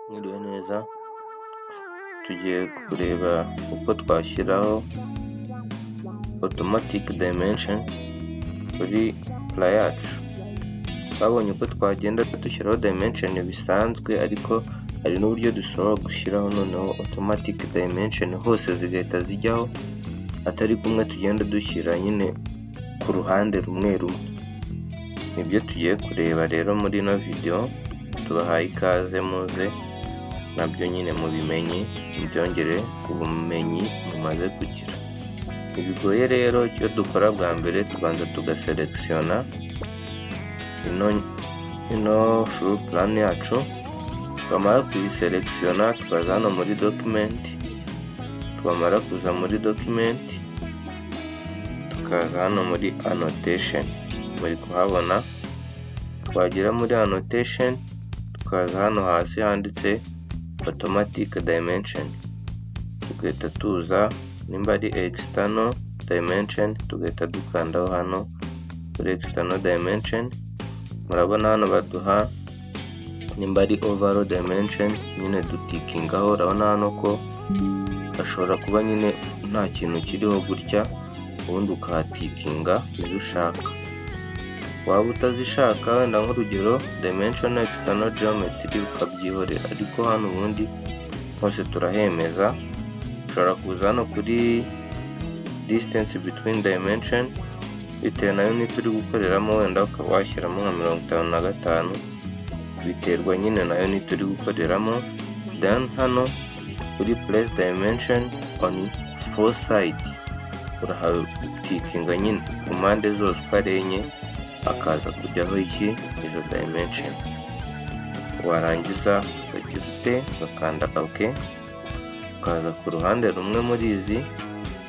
Mwiriwe neza, tugiye kureba uko twashyiraho automatic dimension kuri plan yacu. Twabonye uko twagenda dushyiraho dimension bisanzwe, ariko hari n'uburyo dushobora gushyiraho noneho automatic dimension hose zigahita zijyaho, atari kumwe tugenda dushyira nyine ku ruhande rumwe rumwe. Nibyo tugiye kureba rero muri ino video. Tubahaye ikaze, muze nabyo nyine mubimenye, mubyongere ku bumenyi mumaze kugira. Ntibigoye rero, icyo dukora bwa mbere tubanza tugaselekisiona ino full plan yacu. Twamara kuyiselekisiona tukaza hano muri document, twamara kuza muri document tukaza hano muri annotation, muri kuhabona. Twagera muri annotation tukaza hano hasi handitse automatic dimension, tugahita tuza nimba ari external dimension, tugahita dukandaho hano kuri external dimension. Murabona hano baduha nimba ari overall dimension, nyine dutikingaho. Urabona hano ko hashobora kuba nyine nta kintu kiriho gutya, ubundi ukahatikinga izo ushaka. Waba utazishaka, wenda nk'urugero dimension external geometry, ukabyihorera. Ariko hano ubundi hose turahemeza. Ushobora kuza hano kuri distance between dimension, bitewe na unit uri gukoreramo, wenda ukaba washyiramo nka 55, biterwa nyine na unit uri gukoreramo. Then hano kuri place dimension on four side, urahatikinga nyine ku mpande zose uko ari enye, akaza kujyaho izo dimension. Warangiza ukagira ute, ugakanda OK, ukaza ku ruhande rumwe muri izi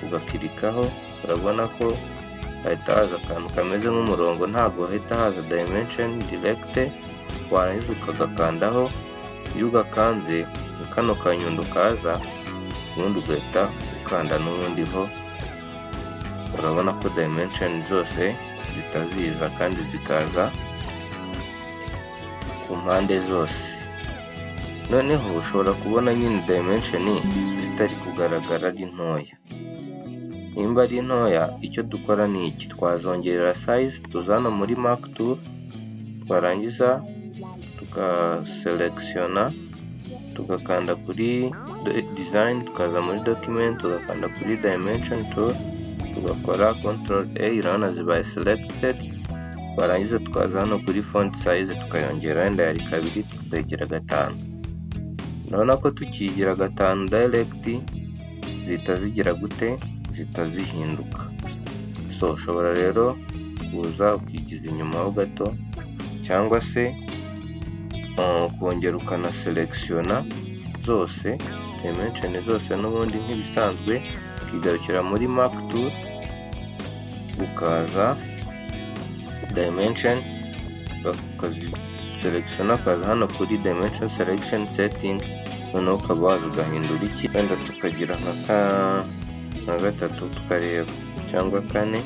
ugakirikaho. Urabona ko hahita haza akantu kameze nk'umurongo, ntabwo hahita haza dimension direct. Warangiza ukagakandaho. Iyo ugakanze kano kanyundo kaza, ubundi ugahita ukanda n'ubundi ho. Urabona ko dimension zose zitaziza kandi zikaza ku mpande zose. Noneho ushobora kubona nyine dimension zitari kugaragara ari ntoya. Nimba ari ntoya, icyo dukora ni iki: twazongerera size, tuzana muri mark tool, twarangiza tugaselekisiona, tugakanda kuri design, tukaza muri document, tugakanda kuri dimension tool, tugakora Ctrl A, urabona zibaye selected. Twarangiza tukaza hano kuri font size, tukayongera wenda yari 2, tukayigira 5. Urabona ko tukigira 5 direct zita zigira gute, zita zihinduka. So ushobora rero kuza ukigiza inyuma ho gato, cyangwa se kongera ukana selectiona zose dimension zose n'ubundi nk'ibisanzwe, ukigarukira muri mark tool, ukaza dimension ukaziselekisiona, ukaza hano kuri dimension selection setting. Noneho ukaba waza ugahindura iki, wenda tukagira nka 3 tukareba, cyangwa 4,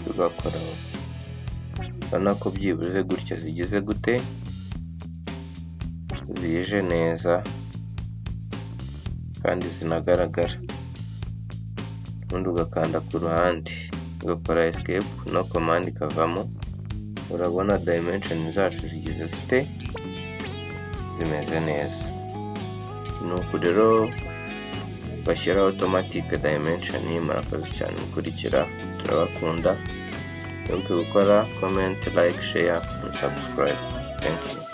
tugakora. Urabona ko byibuze gutya zigize gute, zije neza kandi zinagaragara. Ubundi ugakanda ku ruhande, ugakora escape, no command ikavamo. Urabona dimension zacu zigize zite, zimeze neza. Nuko rero bashyiraho automatic dimension. Murakoze cyane mukurikira, turabakunda. Mwibuke gukora comment, like, share and subscribe. Thank you.